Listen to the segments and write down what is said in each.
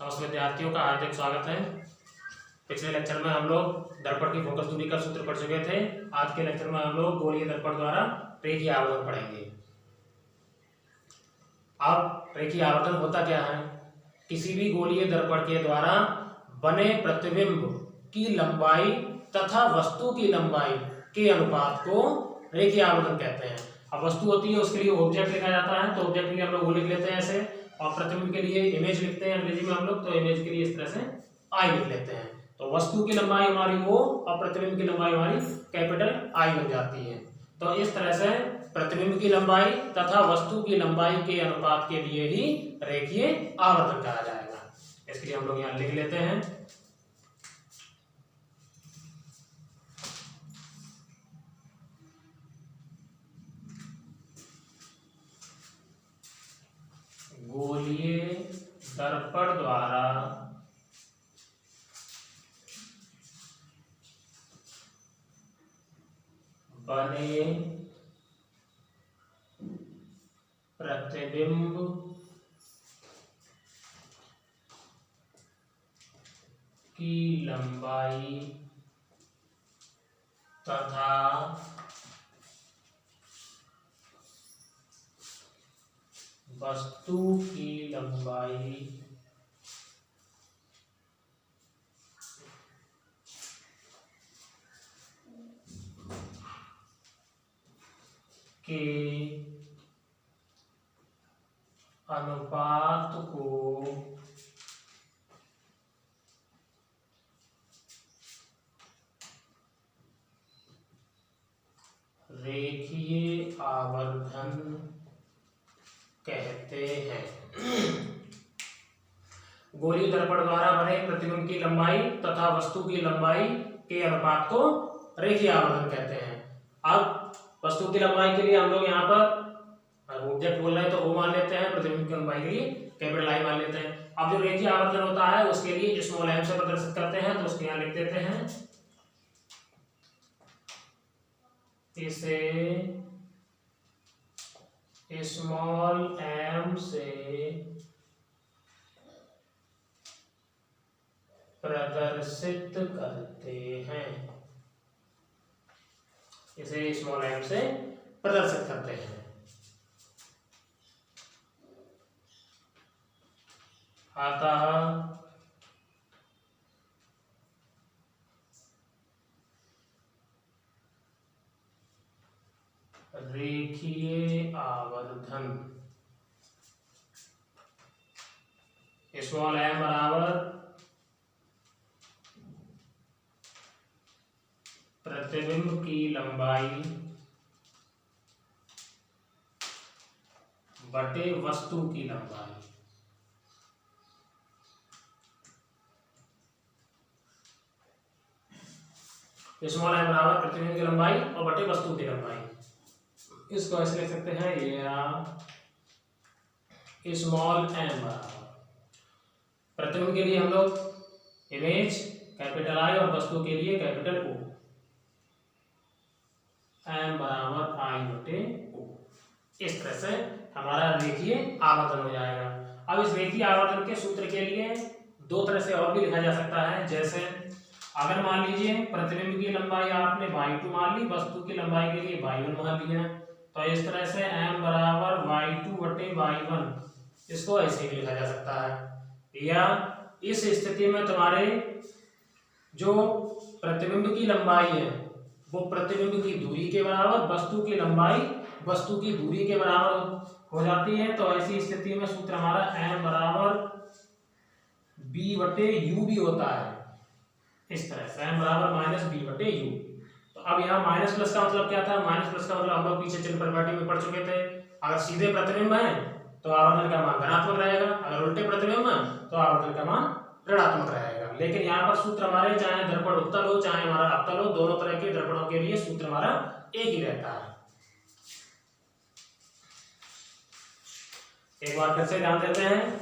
समस्त विद्यार्थियों का हार्दिक स्वागत है। पिछले लेक्चर में हम लोग दर्पण की फोकस दूरी का सूत्र पढ़ चुके थे। आज के लेक्चर में हम लोग गोलीय दर्पण द्वारा रेखीय आवर्धन पढ़ेंगे। अब रेखीय आवर्धन होता क्या है? किसी भी गोलीय दर्पण के द्वारा बने प्रतिबिंब की लंबाई तथा वस्तु की लंबाई के अनुपात को रेखीय आवर्धन कहते हैं। अब वस्तु होती है, उसके लिए ऑब्जेक्ट लिखा जाता है, तो ऑब्जेक्ट के लिए हम लोग वो लिख लेते हैं ऐसे, और प्रतिबिंब के लिए इमेज लिखते हैं अंग्रेजी में हम लोग, तो इमेज के लिए इस तरह से आई लिख लेते हैं। तो वस्तु की लंबाई हमारी वो और प्रतिबिंब की लंबाई हमारी कैपिटल आई बन जाती है। तो इस तरह से प्रतिबिंब की लंबाई तथा वस्तु की लंबाई के अनुपात के लिए ही रेखीय आवर्धन कहा जाएगा। इसके लिए हम लोग यहाँ लिख लेते हैं गोलीय दर्पण द्वारा बने प्रतिबिंब की लंबाई तथा वस्तु की लंबाई के अनुपात को रेखीय आवर्धन कहते हैं। गोलीय दर्पण द्वारा बने प्रतिबिंब की लंबाई तथा वस्तु की लंबाई के अनुपात को रेखीय आवर्धन कहते हैं। अब वस्तु की लंबाई के लिए हम लोग यहाँ पर ऑब्जेक्ट बोल रहे हैं तो ओ मान लेते हैं, प्रतिबिंब की लंबाई के लिए कैपिटल आई मान लेते हैं। अब जो रेखीय आवर्धन होता है उसके लिए स्मॉल एम से प्रदर्शित करते हैं, तो उसके यहाँ लिख देते हैं इसे स्मॉल एम से प्रदर्शित करते हैं। इसे स्मॉल एम से प्रदर्शित करते हैं। अतः रेखीय आवर्धन स्मॉल एम बराबर प्रतिबिंब की लंबाई बटे वस्तु की लंबाई। स्मॉल एम बराबर प्रतिबिंब की लंबाई और बटे वस्तु की लंबाई। इसको ऐसे लिख सकते हैं, ये स्मॉल एम बराबर प्रतिबिंब के लिए हम लोग इमेज कैपिटल आई और वस्तु के लिए कैपिटल ओ, एम बराबर आई बटे ओ। इस तरह से हमारा रेखीय आवर्धन हो जाएगा। अब इस रेखीय आवर्धन के सूत्र के लिए दो तरह से और भी लिखा जा सकता है। जैसे अगर मान लीजिए प्रतिबिंब की लंबाई आपने y2 मान ली, वस्तु की लंबाई के लिए y1 मान लिया, तो इस तरह से m बराबर y2 बटे y1, इसको ऐसे भी लिखा जा सकता है। या इस स्थिति में तुम्हारे जो प्रतिबिंब की लंबाई है वो प्रतिबिंब की दूरी के बराबर, वस्तु की लंबाई वस्तु की दूरी के बराबर हो जाती है। तो ऐसी स्थिति में सूत्र हमारा m बराबर b बटे u भी होता है। इस तरह से m बराबर माइनस b बटे u। तो अब यहाँ माइनस प्लस का मतलब क्या था? माइनस प्लस का मतलब हम लोग पीछे चिन्ह परिपाटी में पढ़ चुके थे। अगर सीधे प्रतिबिंब है तो आवर्धन का मान धनात्मक रहेगा, अगर उल्टे प्रतिबिंब है तो आवर्धन का मान ऋणात्मक रहेगा। लेकिन यहाँ पर सूत्र हमारे चाहे दर्पण उत्तल हो चाहे हमारा अवतल हो, दोनों तरह के दर्पणों के लिए सूत्र हमारा एक ही रहता है। एक बार फिर से ध्यान देते हैं,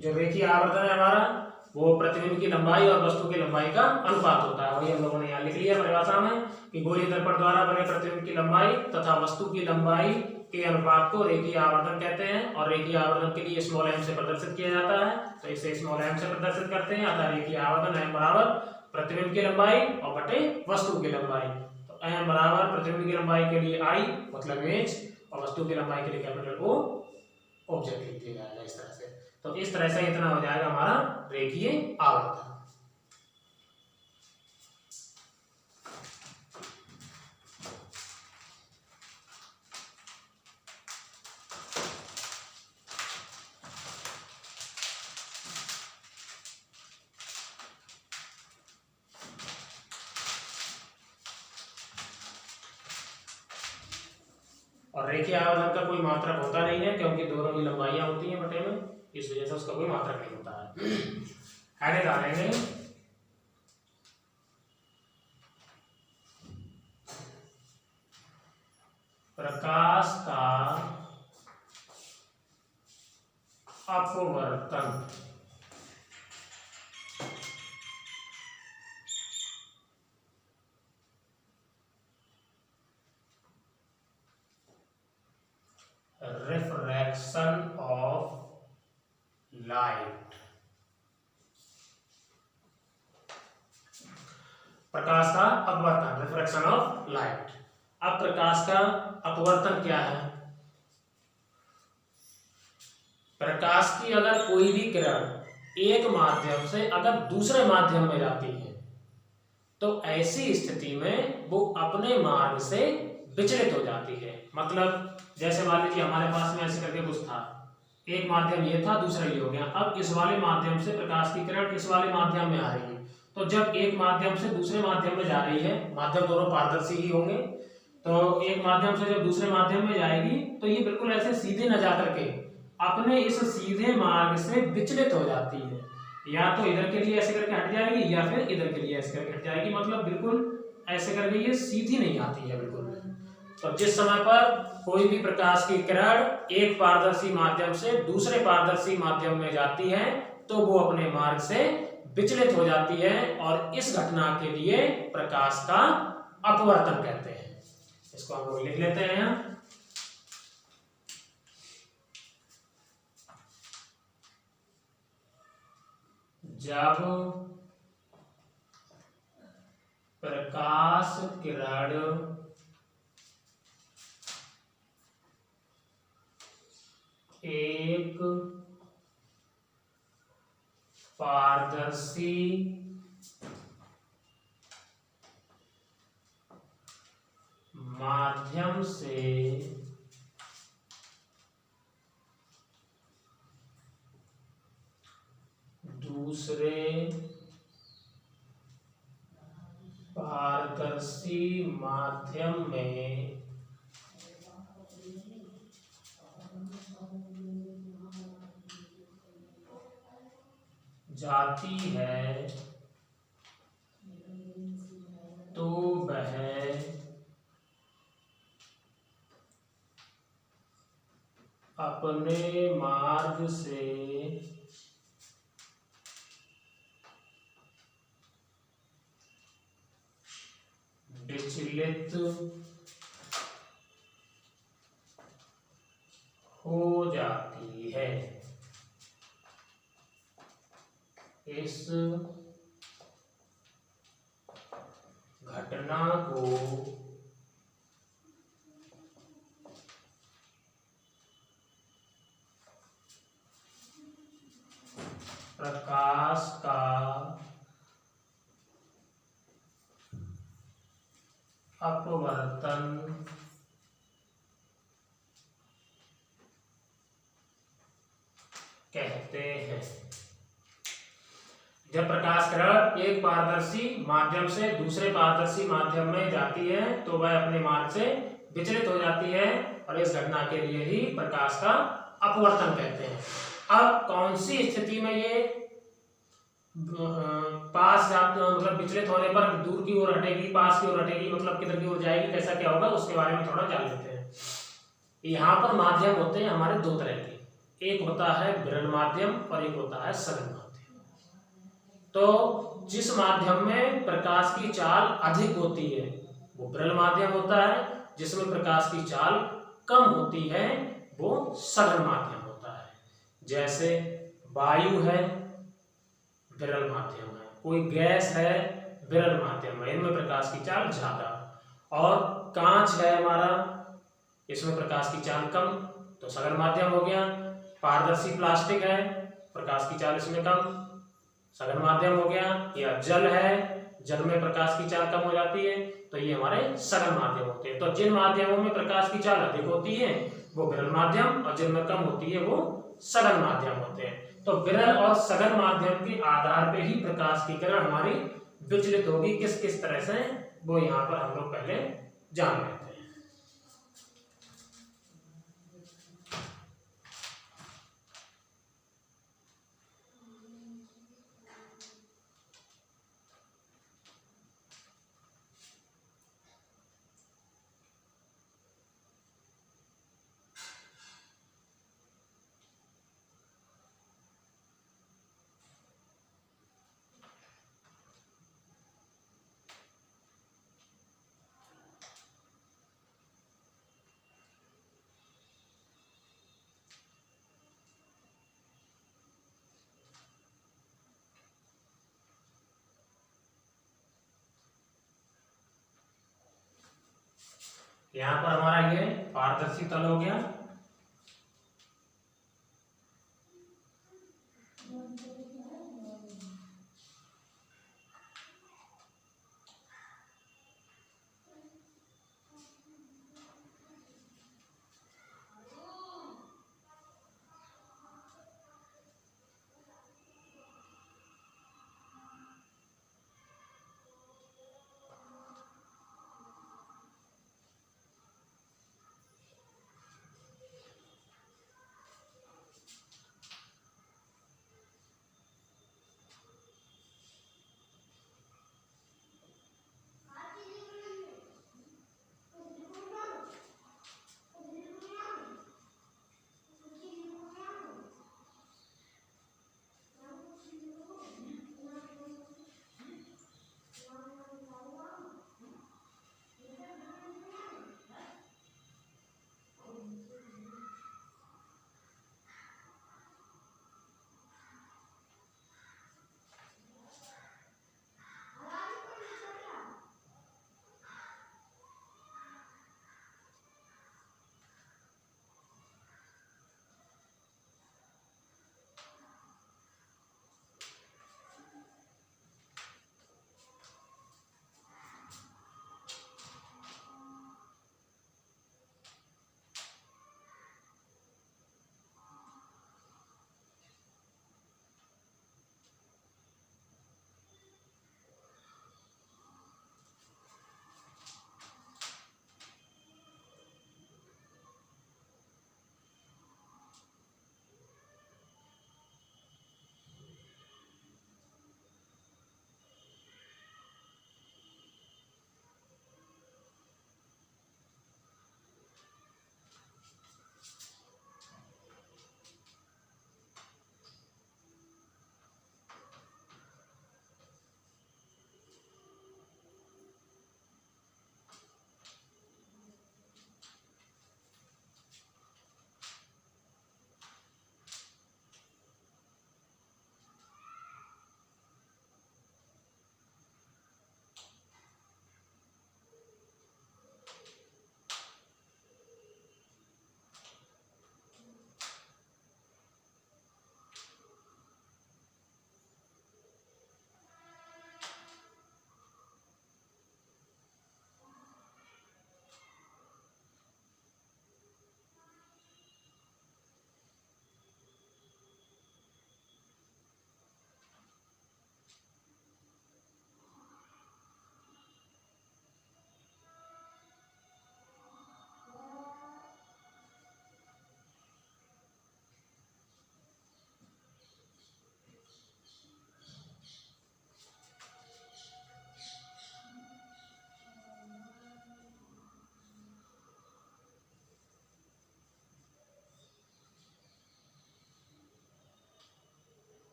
जो रेखीय आवर्धन है हमारा वो प्रतिबिंब की लंबाई और वस्तु की लंबाई का अनुपात होता है। वही हम लोगों ने यहाँ लिख लिया परिभाषा में कि गोलीय दर्पण द्वारा बने प्रतिबिंब की लंबाई तथा वस्तु की लंबाई के अनुपात को रेखीय आवर्धन कहते हैं और रेखीय आवर्धन के लिए स्मॉल m से प्रदर्शित किया जाता है, तो इसे स्मॉल m से प्रदर्शित करते हैं। अतः रेखीय आवर्धन m बराबर प्रतिबिंब की लंबाई और बटे वस्तु की लंबाई। तो m बराबर प्रतिबिंब की लंबाई के लिए I मतलब इमेज और वस्तु की लंबाई के लिए कैपिटल O ऑब्जेक्ट लिख दिया जाएगा इस तरह से। तो इस तरह से इतना हो जाएगा हमारा रेखीय आवर्धन। और रेखीय आवर्धन का कोई मात्रक होता नहीं है क्योंकि दोनों की लंबाइयां होती हैं बटे में, इस वजह से उसका कोई मात्रक नहीं होता है। आगे डालेंगे प्रकाश का अपवर्तन। Refraction of light. प्रकाश का अपवर्तन, रिफ्रैक्शन ऑफ लाइट। अब प्रकाश का अपवर्तन क्या है? प्रकाश की अगर कोई भी किरण एक माध्यम से अगर दूसरे माध्यम में जाती है तो ऐसी स्थिति में वो अपने मार्ग से विचलित हो जाती है। मतलब जैसे मान लीजिए हमारे पास में ऐसे करके कुछ था, एक माध्यम ये था, दूसरा ये हो गया। अब इस वाले माध्यम से प्रकाश की किरण इस वाले माध्यम में आ रही है, तो जब एक माध्यम से दूसरे माध्यम में जा रही है, माध्यम दोनों पारदर्शी ही होंगे, तो एक माध्यम से जब दूसरे माध्यम में जाएगी तो ये बिल्कुल ऐसे सीधे न जा करके अपने इस सीधे मार्ग से विचलित हो जाती है। या तो इधर के लिए ऐसे करके हट जाएगी या फिर इधर के लिए ऐसे करके हट जाएगी, मतलब बिल्कुल ऐसे करके ये सीधी नहीं आती है बिल्कुल। तो जिस समय पर कोई भी प्रकाश की किरण एक पारदर्शी माध्यम से दूसरे पारदर्शी माध्यम में जाती है तो वो अपने मार्ग से विचलित हो जाती है और इस घटना के लिए प्रकाश का अपवर्तन कहते हैं। इसको हम लोग लिख लेते हैं यहाँ। जब प्रकाश किरण एक पारदर्शी माध्यम से दूसरे पारदर्शी माध्यम में जाती है तो वह अपने मार्ग से विचलित हो जाती है। इस घटना को प्रकाश का अपवर्तन कहते हैं। जब प्रकाश किरण एक पारदर्शी माध्यम से दूसरे पारदर्शी माध्यम में जाती है तो वह अपने मार्ग से विचलित हो जाती है और इस घटना के लिए ही प्रकाश का अपवर्तन कहते हैं। अब कौन सी स्थिति में ये पास मतलब विचलित होने पर दूर की ओर हटेगी, पास की ओर हटेगी, मतलब किधर की ओर जाएगी, कैसा क्या होगा उसके बारे में थोड़ा जान लेते हैं। यहाँ पर माध्यम होते हैं हमारे दो तरह के, एक होता है विरल माध्यम और एक होता है सघन माध्यम। तो जिस माध्यम में प्रकाश की चाल अधिक होती है वो विरल माध्यम होता है, जिसमें प्रकाश की चाल कम होती है वो सघन माध्यम होता है। जैसे वायु है, विरल माध्यम है, कोई गैस है, विरल माध्यम है, इनमें प्रकाश की चाल ज्यादा। और कांच है हमारा, इसमें प्रकाश की चाल कम, तो सघन माध्यम हो गया। पारदर्शी प्लास्टिक है, प्रकाश की चाल इसमें कम, सघन माध्यम हो गया। या जल है, जल में प्रकाश की चाल कम हो जाती है, तो ये हमारे सघन माध्यम होते हैं। तो जिन माध्यमों में प्रकाश की चाल अधिक होती है वो विरल माध्यम, और जिनमें कम होती है वो सघन माध्यम होते हैं। तो विरल और सघन माध्यम के आधार पे ही प्रकाश की किरण हमारी विचलित होगी। किस किस तरह से, वो यहाँ पर हम लोग पहले जान लेते हैं। यहाँ पर हमारा ये पारदर्शी तल हो गया।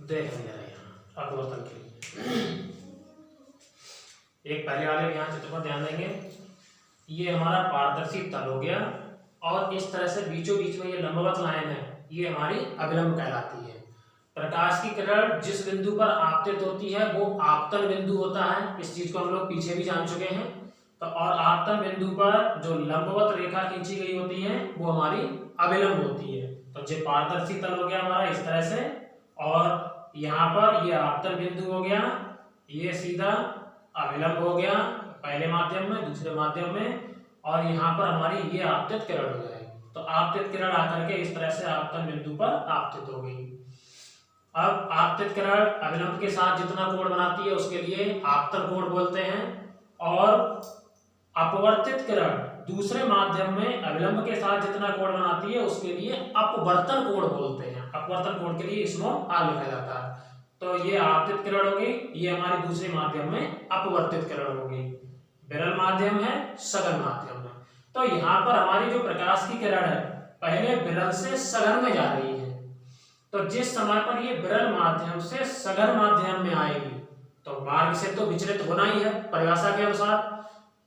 देख लिया यहाँ अपवर्तन के लिए। एक पहले वाले यहाँ चित्र पर ध्यान देंगे, ये हमारा पारदर्शी तल हो गया और इस तरह से बीचों बीच में ये लंबवत लाइन है, ये हमारी अभिलंब कहलाती है। प्रकाश की किरण जिस बिंदु पर आपतित होती है वो आपतन बिंदु होता है, इस चीज को हम लोग पीछे भी जान चुके हैं। तो और आपतन बिंदु पर जो लंबवत रेखा खींची गई होती है वो हमारी अभिलंब होती है। तो जो पारदर्शी तल हो गया हमारा इस तरह से, और यहाँ पर ये आपतन बिंदु हो गया, ये सीधा अभिलंब हो गया पहले माध्यम में, दूसरे माध्यम में, और यहाँ पर हमारी ये आपतित किरण हो जाएगी। तो आपतित किरण आकर के इस तरह से आपतन बिंदु पर आपतित हो गई। अब आपतित किरण अभिलंब के साथ जितना कोण बनाती है उसके लिए आपतन कोण बोलते हैं, और अपवर्तित किरण दूसरे माध्यम में अभिलंब के साथ जितना कोण बनाती है उसके लिए अपवर्तन कोण बोलते हैं। अपवर्तन कोण के लिए स्मॉल r लिखा जाता है। तो ये आपतित किरण हो गई, ये हमारी दूसरे माध्यम में अपवर्तित किरण हो गई। विरल माध्यम है, सघन माध्यम है। तो यहाँ पर हमारी जो प्रकाश की किरण है पहले विरल से सघन में जा रही है। तो जिस समय पर ये विरल माध्यम से सघन माध्यम में आएगी तो मार्ग से तो विचलित होना ही है परिभाषा के अनुसार।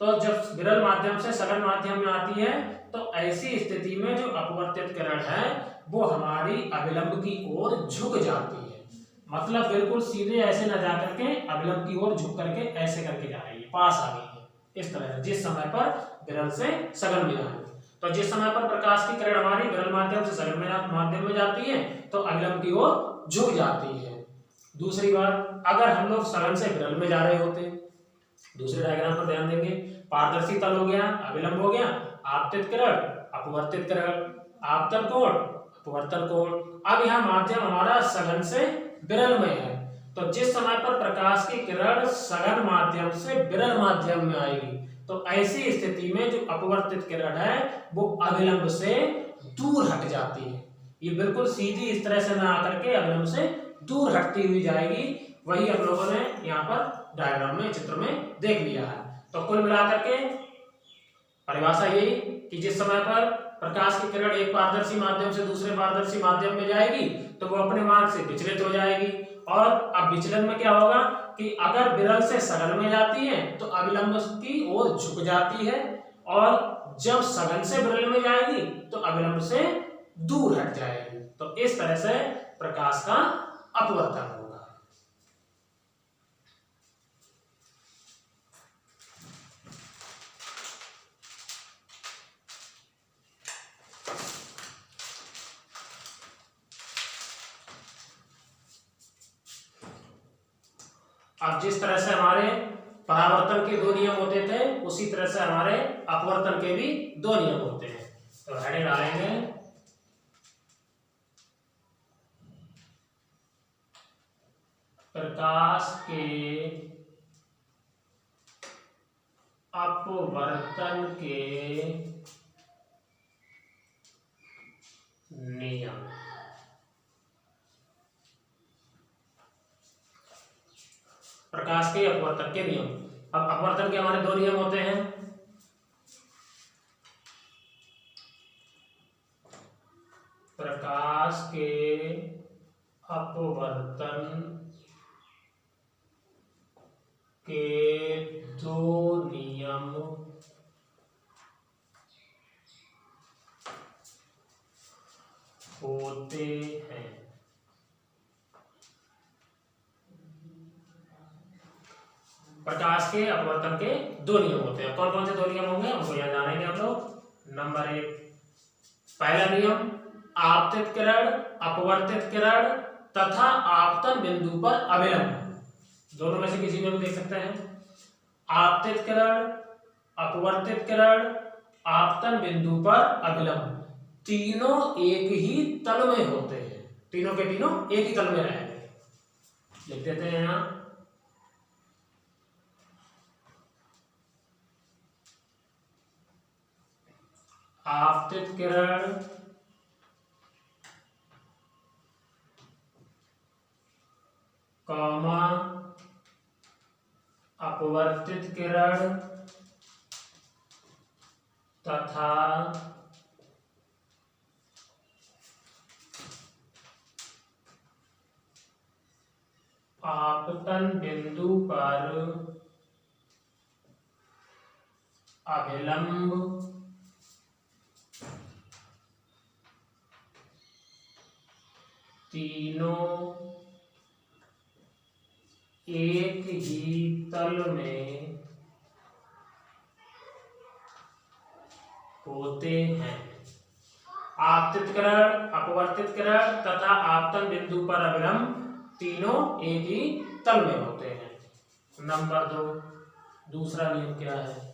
तो जब विरल माध्यम से सघन माध्यम में आती है तो ऐसी स्थिति में जो अपवर्तित किरण है वो हमारी अभिलंब की ओर झुक जाती है। मतलब बिल्कुल सीधे ऐसे न जा करके अभिलंब की ओर झुक करके ऐसे करके जा रही है, पास आ गई है इस तरह से, जिस समय पर विरल से सघन में जाए। तो जिस समय पर प्रकाश की किरण हमारी विरल माध्यम से सघन माध्यम में जाती है तो अभिलंब की ओर झुक जाती है। दूसरी बात, अगर हम लोग सघन से विरल में जा रहे होते, दूसरे डायग्राम पर ध्यान देंगे, पारदर्शी तल हो गया, अभिलंब हो गया, आपतित किरण, अपवर्तित किरण, आपतन कोण, अपवर्तन कोण। अब यहाँ माध्यम हमारा सघन से विरल में है, तो जिस समय पर प्रकाश की किरण सघन माध्यम से विरल माध्यम में आएगी तो ऐसी स्थिति में जो अपवर्तित किरण है वो अभिलंब से दूर हट जाती है। ये बिल्कुल सीधी इस तरह से ना आकर के अभिलंब से दूर हटती हुई जाएगी। वही हम लोगों ने यहाँ पर डायग्राम में, चित्र में देख लिया है। तो कुल मिलाकर के परिभाषा यही कि जिस समय पर प्रकाश की किरण एक पारदर्शी माध्यम से दूसरे पारदर्शी माध्यम में जाएगी तो वो अपने मार्ग से विचलित हो जाएगी। और अब विचलन में क्या होगा कि अगर विरल से सघन में जाती है तो अभिलंब की ओर झुक जाती है, और जब सघन से विरल में जाएगी तो अभिलंब से दूर हट जाएगी। तो इस तरह से प्रकाश का अपवर्तन होगा। अब जिस तरह से हमारे परावर्तन के दो नियम होते थे उसी तरह से हमारे अपवर्तन के भी दो नियम होते हैं। तो हेडिंग डालेंगे प्रकाश के अपवर्तन के नियम। प्रकाश के अपवर्तन के नियम। अब अपवर्तन के हमारे दो नियम होते हैं। प्रकाश के अपवर्तन के दो नियम होते हैं। प्रकाश के अपवर्तन के दो नियम होते हैं। कौन कौन से दो नियम होंगे हमको यहाँ जानेंगे हम लोग। नंबर 1, पहला नियम, आपतित किरण, अपवर्तित किरण तथा आपतन बिंदु पर अभिलंब। दोनों में से किसी में भी देख सकते हैं। आपतित किरण, अपवर्तित किरण, आपतन बिंदु पर अभिलंब, तीनों एक ही तल में होते हैं। तीनों के तीनों एक ही तल में रहेंगे। लिख देते हैं यहाँ। आपतित किरण, कॉमा अपवर्तित किरण तथा आपतन बिंदु पर अभिलंब तीनों एक ही तल में होते हैं। आपतित किरण, अपवर्तित किरण तथा आपतन बिंदु पर अभिलंब तीनों एक ही तल में होते हैं। नंबर 2, दूसरा नियम क्या है?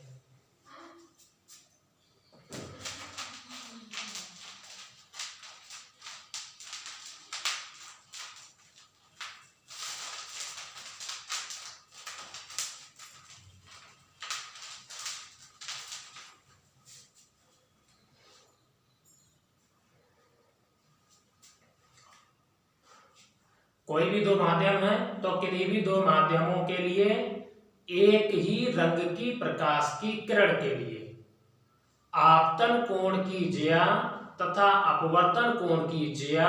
कोई भी दो माध्यम है तो किन्हीं भी दो माध्यमों के लिए एक ही रंग की प्रकाश की किरण के लिए आपतन कोण की ज्या तथा अपवर्तन कोण की ज्या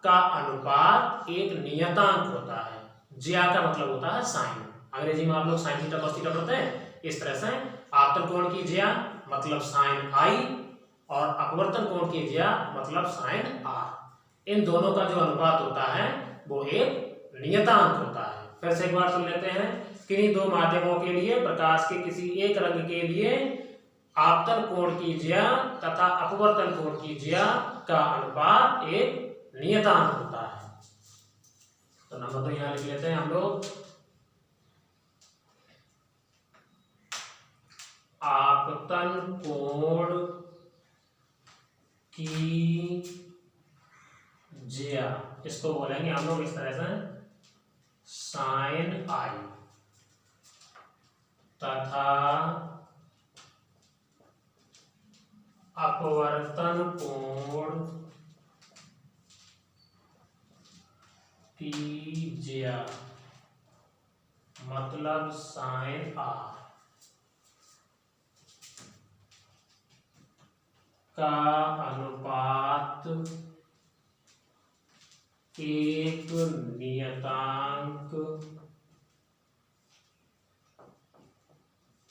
का अनुपात एक नियतांक होता है। ज्या का मतलब होता है साइन। अंग्रेजी में आप लोग साइन थीटा कॉस थीटा पढ़ते हैं। इस तरह से आपतन कोण की ज्या मतलब साइन आई और अपवर्तन कोण की ज्या मतलब साइन आर। इन दोनों का जो अनुपात होता है वो एक नियतांक होता है। फिर से एक बार सुन लेते हैं। किन्हीं दो माध्यमों के लिए प्रकाश के किसी एक रंग के लिए आपतन कोण की ज्या तथा अपवर्तन कोण की ज्या का अनुपात एक नियतांक होता है। तो नंबर 2 यहां लिख लेते हैं हम लोग। आपतन कोण की ज्या, इसको बोलेंगे हम लोग इस तरह से साइन आई तथा अपवर्तन कोण की ज्या मतलब साइन आर का अनुपात एक नियतांक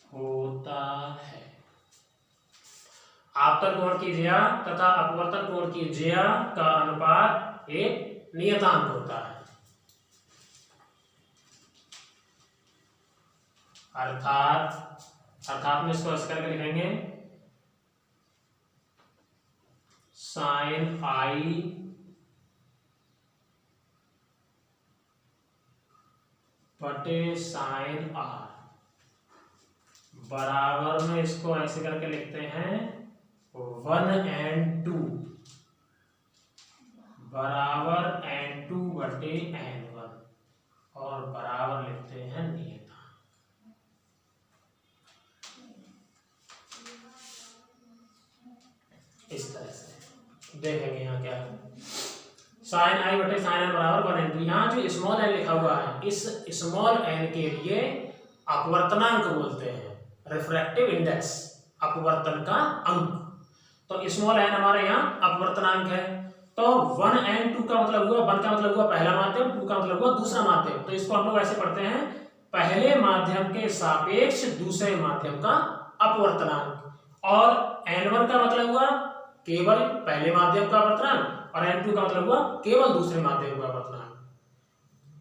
होता है। आपतन कोण की ज्या तथा अपवर्तन कोण की ज्या का अनुपात एक नियतांक होता है। अर्थात में इसको ऐसे करके लिखेंगे साइन आई बटे साइन आर बराबर में इसको ऐसे करके लिखते हैं 1n2 बराबर n2 बटे n1 और बराबर लिखते हैं नियतांक। इस तरह से देखेंगे यहाँ क्या है। साइन आई बटे साइन एन बराबर 1n2। यहाँ जो स्मॉल एन लिखा हुआ है इस स्मॉल एन के लिए अपवर्तनांक बोलते हैं, रिफ्रैक्टिव इंडेक्स, अपवर्तन का अंक। तो स्मॉल एन हमारे यहाँ अपवर्तनांक है। तो 1n2 का मतलब हुआ, 1 का मतलब हुआ पहला माध्यम, 2 का मतलब हुआ दूसरा माध्यम। तो इसको हम लोग ऐसे पढ़ते हैं पहले माध्यम के सापेक्ष दूसरे माध्यम का अपवर्तनांक। और n1 का मतलब हुआ केवल पहले माध्यम का अपवर्तनांक और n2 का मतलब हुआ केवल दूसरे माध्यम का अपवर्तनांक।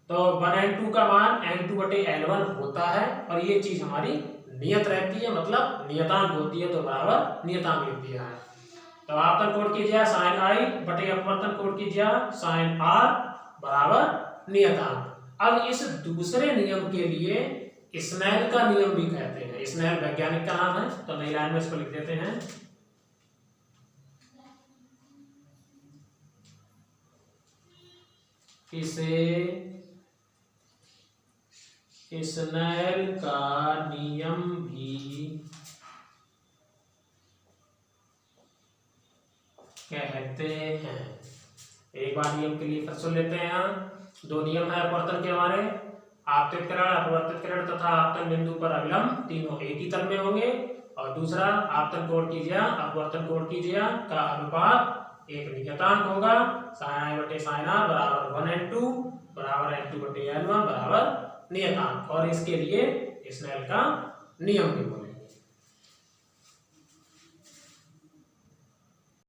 तो 1n2 का मान n2 बटे n1 होता है और ये चीज हमारी नियत रहती है, मतलब नियतांक होती है। तो बराबर नियतांक लिख दिया है। तो आपतन कोण की ज्या साइन आई बटे अपवर्तन कोण की ज्या साइन आर बराबर नियतांक। अब इस दूसरे नियम के लिए स्नेल का नियम भी कहते हैं। स्नेल वैज्ञानिक का नाम है। तो नई लाइन में इसको लिख देते हैं इसे स्नेल का नियम भी कहते हैं। एक बार नियम के लिए फिर सुन लेते हैं। यहाँ दो नियम है अपवर्तन के हमारे, आपतित किरण, अपवर्तित किरण तथा आपतन बिंदु पर अभिलंब तीनों एक ही तल में होंगे। और दूसरा आपतन कोण की ज्या अपवर्तन कोण की ज्या का अनुपात एक नियतांक होगा। साइन आई बटे साइन आर बराबर 1n2 बराबर बराबर N2/N1 बराबर नियतांक, और इसके लिए स्नेल का नियम भी बोले।